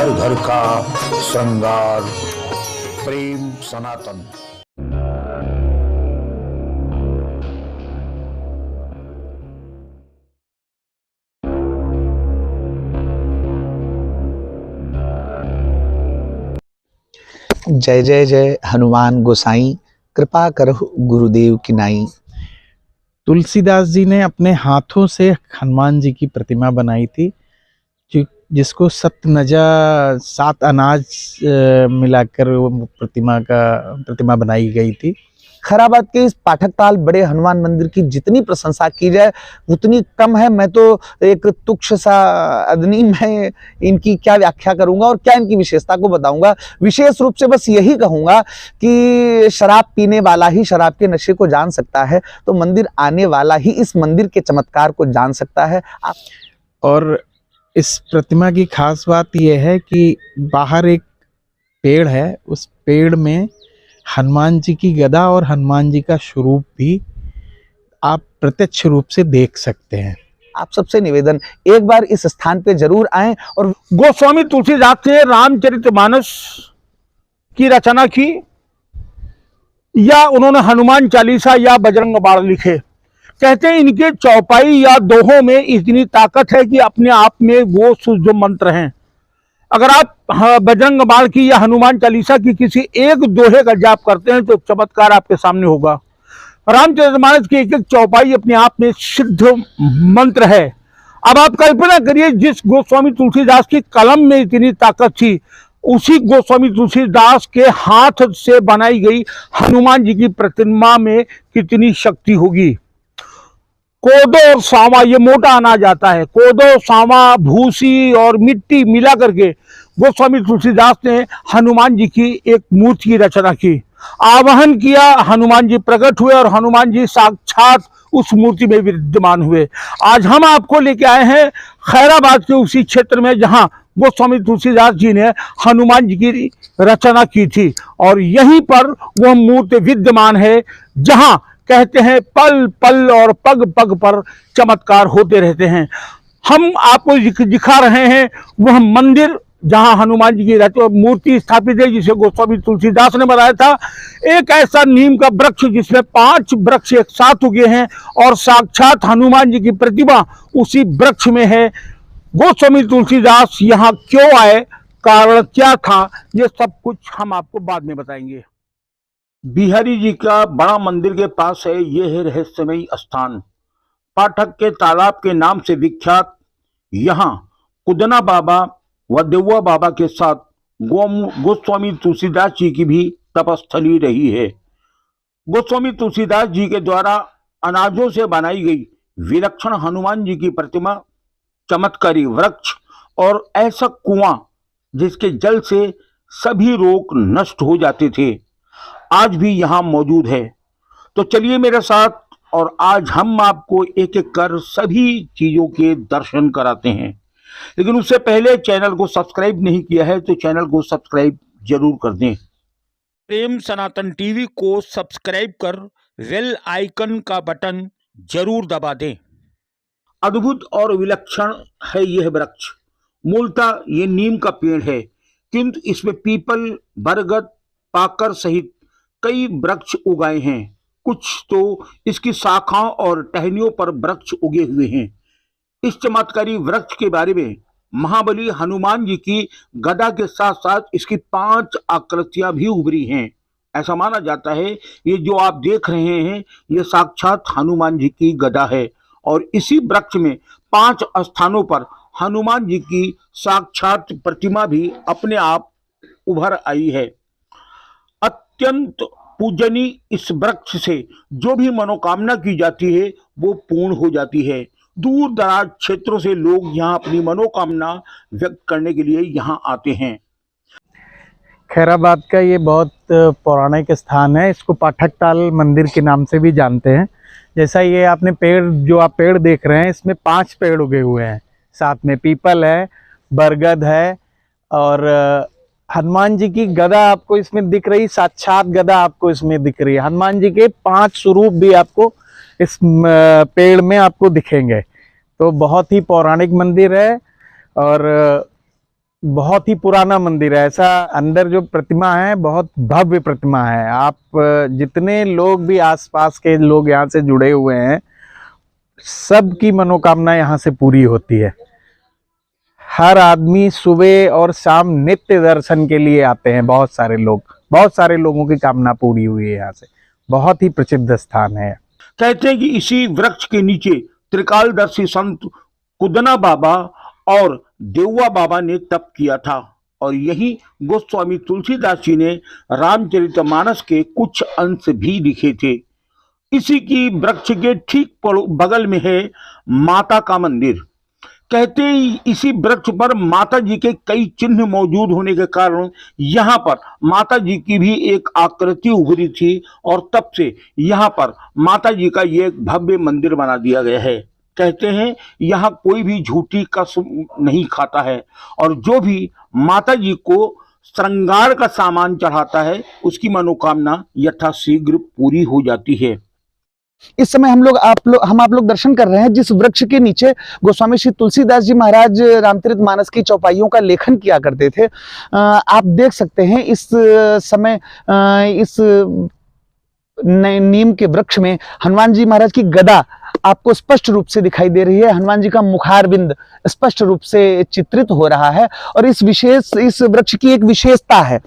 घर घर का श्रृंगार। प्रेम सनातन। जय जय जय हनुमान गोसाई, कृपा करहु गुरुदेव की नाई। तुलसीदास जी ने अपने हाथों से हनुमान जी की प्रतिमा बनाई थी, जिसको सतनजा 7 अनाज मिलाकर वो प्रतिमा बनाई गई थी। खैराबाद के इस पाठक ताल बड़े हनुमान मंदिर की जितनी प्रशंसा की जाए उतनी कम है। मैं तो एक तुच्छ सा आदमी, मैं इनकी क्या व्याख्या करूंगा और क्या इनकी विशेषता को बताऊंगा। विशेष रूप से बस यही कहूंगा कि शराब पीने वाला ही शराब के नशे को जान सकता है, तो मंदिर आने वाला ही इस मंदिर के चमत्कार को जान सकता है। और इस प्रतिमा की खास बात यह है कि बाहर एक पेड़ है, उस पेड़ में हनुमान जी की गदा और हनुमान जी का स्वरूप भी आप प्रत्यक्ष रूप से देख सकते हैं। आप सबसे निवेदन, एक बार इस स्थान पे जरूर आएं। और गोस्वामी तुलसीदास ने रामचरितमानस की रचना की, या उन्होंने हनुमान चालीसा या बजरंग बाण लिखे। कहते हैं इनके चौपाई या दोहों में इतनी ताकत है कि अपने आप में वो शुद्ध मंत्र हैं। अगर आप बजरंग बाण की या हनुमान चालीसा की किसी एक दोहे का जाप करते हैं तो चमत्कार आपके सामने होगा। रामचरितमानस की एक एक चौपाई अपने आप में सिद्ध मंत्र है। अब आप कल्पना करिए, जिस गोस्वामी तुलसीदास की कलम में इतनी ताकत थी, उसी गोस्वामी तुलसीदास के हाथ से बनाई गई हनुमान जी की प्रतिमा में कितनी शक्ति होगी। कोदो और सांवा, ये मोटा अनाज आता है, कोदो, सांवा, भूसी और मिट्टी मिला करके गोस्वामी तुलसीदास ने हनुमान जी की एक मूर्ति की रचना की, आवाहन किया, हनुमान जी प्रकट हुए और हनुमान जी साक्षात उस मूर्ति में विद्यमान हुए। आज हम आपको लेके आए हैं खैराबाद के उसी क्षेत्र में जहां गोस्वामी तुलसीदास जी ने हनुमान जी की रचना की थी, और यहीं पर वह मूर्ति विद्यमान है जहां कहते हैं पल पल और पग पग पर चमत्कार होते रहते हैं। हम आपको दिखा रहे हैं वह मंदिर जहां हनुमान जी की मूर्ति स्थापित है, जिसे गोस्वामी तुलसीदास ने बनाया था। एक ऐसा नीम का वृक्ष जिसमें 5 वृक्ष एक साथ उगे हैं और साक्षात हनुमान जी की प्रतिमा उसी वृक्ष में है। गोस्वामी तुलसीदास यहाँ क्यों आए, कारण क्या था, ये सब कुछ हम आपको बाद में बताएंगे। बिहारी जी का बड़ा मंदिर के पास है यह है रहस्यमयी स्थान, पाठक के तालाब के नाम से विख्यात। यहाँ कुदना बाबा व देवा बाबा के साथ गोस्वामी तुलसीदास जी की भी तपस्थली रही है। गोस्वामी तुलसीदास जी के द्वारा अनाजों से बनाई गई विलक्षण हनुमान जी की प्रतिमा, चमत्कारी वृक्ष और ऐसा कुआं जिसके जल से सभी रोग नष्ट हो जाते थे, आज भी यहाँ मौजूद है। तो चलिए मेरे साथ, और आज हम आपको एक एक कर सभी चीजों के दर्शन कराते हैं। लेकिन उससे पहले चैनल को सब्सक्राइब नहीं किया है तो चैनल को सब्सक्राइब जरूर कर दें। प्रेम सनातन टीवी को सब्सक्राइब कर बेल आइकन का बटन जरूर दबा दें। अद्भुत और विलक्षण है यह वृक्ष। मूलतः ये नीम का पेड़ है, किंतु इसमें पीपल, बरगद, पाकर सहित कई वृक्ष उगाए हैं। कुछ तो इसकी शाखाओं और टहनियों पर वृक्ष उगे हुए हैं। इस चमत्कारी वृक्ष के बारे में महाबली हनुमान जी की गदा के साथ साथ इसकी 5 आकृतियां भी उभरी हैं। ऐसा माना जाता है ये जो आप देख रहे हैं ये साक्षात हनुमान जी की गदा है, और इसी वृक्ष में 5 स्थानों पर हनुमान जी की साक्षात प्रतिमा भी अपने आप उभर आई है। अत्यंत पूजनीय इस वृक्ष से जो भी मनोकामना की जाती है वो पूर्ण हो जाती है। दूर दराज क्षेत्रों से लोग यहाँ अपनी मनोकामना व्यक्त करने के लिए यहाँ आते हैं। खैराबाद का ये बहुत पौराणिक स्थान है, इसको पाठक ताल मंदिर के नाम से भी जानते हैं। जैसा ये आपने जो आप पेड़ देख रहे हैं, इसमें 5 पेड़ उगे हुए हैं, साथ में पीपल है, बरगद है, और हनुमान जी की गदा आपको इसमें दिख रही, साक्षात गदा आपको इसमें दिख रही है। हनुमान जी के 5 स्वरूप भी आपको इस पेड़ में आपको दिखेंगे। तो बहुत ही पौराणिक मंदिर है, और बहुत ही पुराना मंदिर है। ऐसा अंदर जो प्रतिमा है बहुत भव्य प्रतिमा है। आप जितने लोग भी आसपास के लोग यहाँ से जुड़े हुए हैं, सबकी मनोकामना यहाँ से पूरी होती है। हर आदमी सुबह और शाम नित्य दर्शन के लिए आते हैं। बहुत सारे लोगों की कामना पूरी हुई है यहाँ से। बहुत ही प्रसिद्ध स्थान है। कहते हैं कि इसी वृक्ष के नीचे त्रिकालदर्शी संत कुदना बाबा और देउआ बाबा ने तप किया था और यही गोस्वामी तुलसीदास जी ने रामचरितमानस के कुछ अंश भी लिखे थे। इसी की वृक्ष के ठीक बगल में है माता का मंदिर। कहते हैं इसी वृक्ष पर माता जी के कई चिन्ह मौजूद होने के कारण यहाँ पर माता जी की भी एक आकृति उभरी थी और तब से यहाँ पर माता जी का ये एक भव्य मंदिर बना दिया गया है। कहते हैं यहाँ कोई भी झूठी कसम नहीं खाता है और जो भी माता जी को श्रृंगार का सामान चढ़ाता है उसकी मनोकामना यथाशीघ्र पूरी हो जाती है। इस समय हम आप लोग दर्शन कर रहे हैं जिस वृक्ष के नीचे गोस्वामी श्री तुलसीदास जी महाराज रामचरितमानस की चौपाइयों का लेखन किया करते थे। आप देख सकते हैं इस समय इस नीम के वृक्ष में हनुमान जी महाराज की गदा आपको स्पष्ट रूप से दिखाई दे रही है। हनुमान जी का मुखारबिंद स्पष्ट रूप से चित्रित हो रहा है और इस वृक्ष की एक विशेषता है,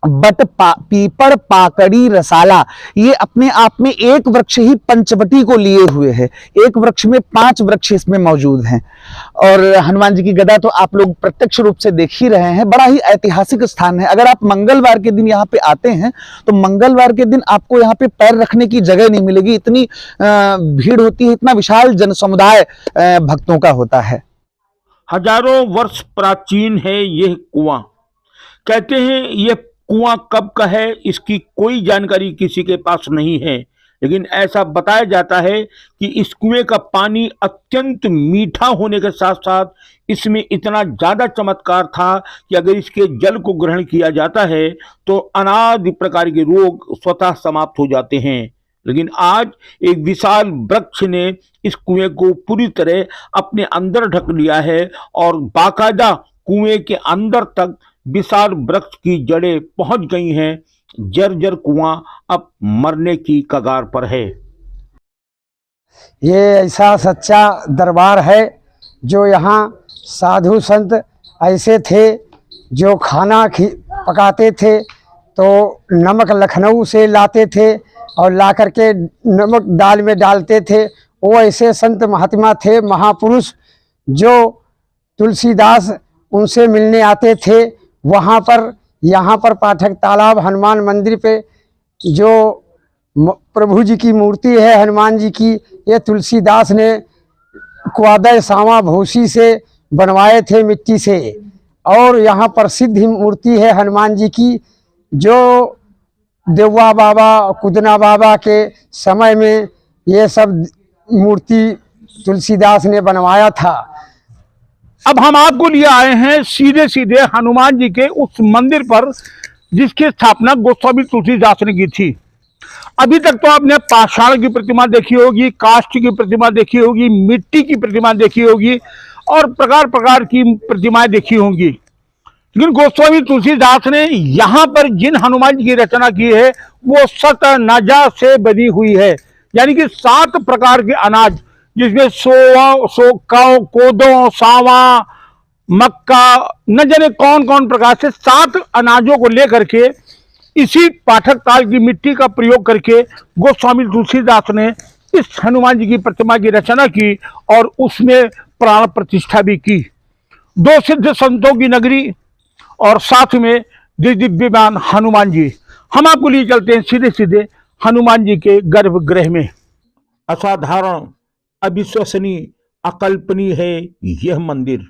बट पीपड़ पाकड़ी रसाला। ये अपने आप में एक वृक्ष ही पंचवटी को लिए हुए है। एक वृक्ष में 5 वृक्ष इसमें मौजूद हैं और हनुमान जी की गदा तो आप लोग प्रत्यक्ष रूप से देख ही रहे हैं। बड़ा ही ऐतिहासिक स्थान है। अगर आप मंगलवार के दिन यहाँ पे आते हैं तो मंगलवार के दिन आपको यहाँ पे पैर रखने की जगह नहीं मिलेगी। इतनी भीड़ होती है, इतना विशाल जन समुदाय भक्तों का होता है। हजारों वर्ष प्राचीन है यह कुआं। कहते हैं यह कुआं कब का है इसकी कोई जानकारी किसी के पास नहीं है, लेकिन ऐसा बताया जाता है कि इस कुएं का पानी अत्यंत मीठा होने के साथ साथ इसमें इतना ज्यादा चमत्कार था कि अगर इसके जल को ग्रहण किया जाता है तो अनादि प्रकार के रोग स्वतः समाप्त हो जाते हैं। लेकिन आज एक विशाल वृक्ष ने इस कुएं को पूरी तरह अपने अंदर ढक लिया है और बाकायदा कुएं के अंदर तक विशाल वृक्ष की जड़ें पहुंच गई हैं। जर्जर कुआं अब मरने की कगार पर है। ये ऐसा सच्चा दरबार है जो यहाँ साधु संत ऐसे थे जो खाना पकाते थे तो नमक लखनऊ से लाते थे और ला करके नमक दाल में डालते थे। वो ऐसे संत महात्मा थे, महापुरुष, जो तुलसीदास उनसे मिलने आते थे। वहाँ पर यहाँ पर पाठक तालाब हनुमान मंदिर पे जो प्रभु जी की मूर्ति है हनुमान जी की, ये तुलसीदास ने क्वादय सावा भूसी से बनवाए थे मिट्टी से। और यहाँ प्रसिद्ध मूर्ति है हनुमान जी की जो देउआ बाबा कुदना बाबा के समय में ये सब मूर्ति तुलसीदास ने बनवाया था। अब हम आपको लिए आए हैं सीधे सीधे हनुमान जी के उस मंदिर पर जिसकी स्थापना गोस्वामी तुलसीदास ने की थी। अभी तक तो आपने पाषाण की प्रतिमा देखी होगी, काष्ठ की प्रतिमा देखी होगी, मिट्टी की प्रतिमा देखी होगी और प्रकार प्रकार की प्रतिमाएं देखी होंगी, लेकिन गोस्वामी तुलसीदास ने यहाँ पर जिन हनुमान जी की रचना की है वो 7 नजा से बनी हुई है। यानी कि 7 प्रकार के अनाज, जिसमें कोदो, सावा, मक्का, न जाने कौन कौन प्रकार से 7 अनाजों को लेकर के इसी पाठक ताल की मिट्टी का प्रयोग करके गोस्वामी तुलसीदास ने इस हनुमान जी की प्रतिमा की रचना की और उसमें प्राण प्रतिष्ठा भी की। 2 सिद्ध संतों की नगरी और साथ में दिव्यमान हनुमान जी। हम आपको लिए चलते हैं सीधे सीधे हनुमान जी के गर्भगृह में। असाधारण, अविश्वसनीय, अकल्पनीय है यह मंदिर।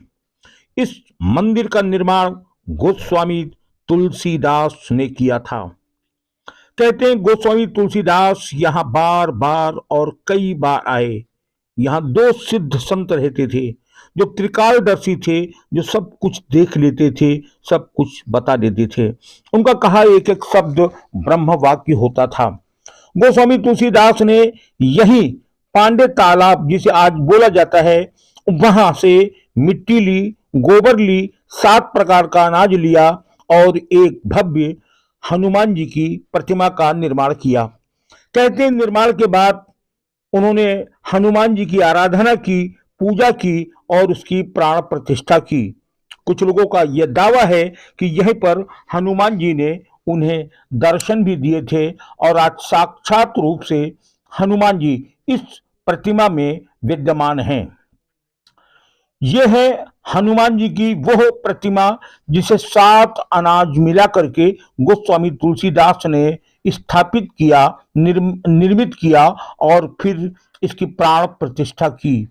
इस मंदिर का निर्माण गोस्वामी तुलसीदास ने किया था। कहते हैं गोस्वामी तुलसीदास यहाँ बार बार और कई बार आए। यहाँ 2 सिद्ध संत रहते थे जो त्रिकालदर्शी थे, जो सब कुछ देख लेते थे, सब कुछ बता देते थे। उनका कहा एक एक शब्द ब्रह्म वाक्य होता था। गोस्वामी तुलसीदास ने यही पांडे तालाब जिसे आज बोला जाता है, वहां से मिट्टी ली, गोबर ली, 7 प्रकार का अनाज लिया और एक भव्य हनुमान जी की प्रतिमा का निर्माण किया। कहते हैं निर्माण के बाद उन्होंने हनुमान जी की आराधना की, पूजा की और उसकी प्राण प्रतिष्ठा की। कुछ लोगों का यह दावा है कि यहीं पर हनुमान जी ने उन्हें दर्शन भी दिए थे और आज साक्षात रूप से हनुमान जी इस प्रतिमा में विद्यमान हैं। यह है हनुमान जी की वह प्रतिमा जिसे 7 अनाज मिला करके गोस्वामी तुलसीदास ने स्थापित किया, निर्मित किया और फिर इसकी प्राण प्रतिष्ठा की।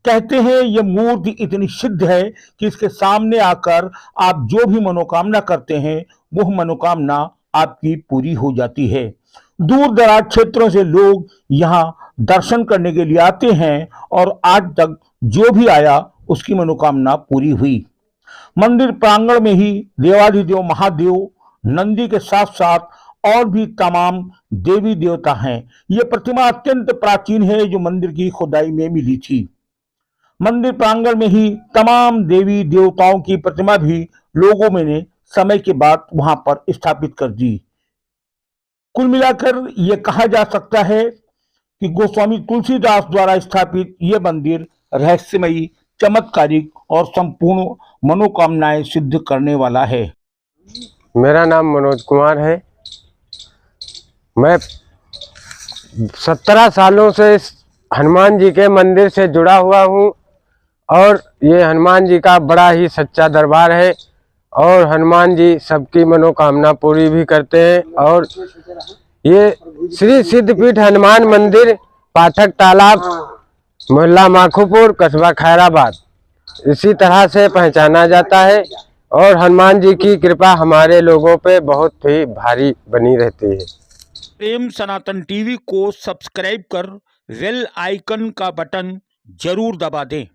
कहते हैं यह मूर्ति इतनी सिद्ध है कि इसके सामने आकर आप जो भी मनोकामना करते हैं वह मनोकामना आपकी पूरी हो जाती है। दूर दराज क्षेत्रों से लोग यहाँ दर्शन करने के लिए आते हैं और आज तक जो भी आया उसकी मनोकामना पूरी हुई। मंदिर प्रांगण में ही देवाधिदेव महादेव, नंदी के साथ साथ और भी तमाम देवी देवता हैं। यह प्रतिमा अत्यंत प्राचीन है जो मंदिर की खुदाई में मिली थी। मंदिर प्रांगण में ही तमाम देवी देवताओं की प्रतिमा भी लोगों ने समय के बाद वहां पर स्थापित कर दी। कुल मिलाकर यह कहा जा सकता है कि गोस्वामी तुलसीदास द्वारा स्थापित यह मंदिर रहस्यमयी, चमत्कारिक और संपूर्ण मनोकामनाएं सिद्ध करने वाला है। मेरा नाम मनोज कुमार है। मैं 17 सालों से इस हनुमान जी के मंदिर से जुड़ा हुआ हूँ और ये हनुमान जी का बड़ा ही सच्चा दरबार है और हनुमान जी सबकी मनोकामना पूरी भी करते हैं। और ये श्री सिद्धपीठ हनुमान मंदिर, पाठक तालाब, मोहल्ला माखूपुर, कस्बा खैराबाद, इसी तरह से पहचाना जाता है। और हनुमान जी की कृपा हमारे लोगों पे बहुत ही भारी बनी रहती है। प्रेम सनातन टीवी को सब्सक्राइब कर बेल आइकन का बटन जरूर दबा दें।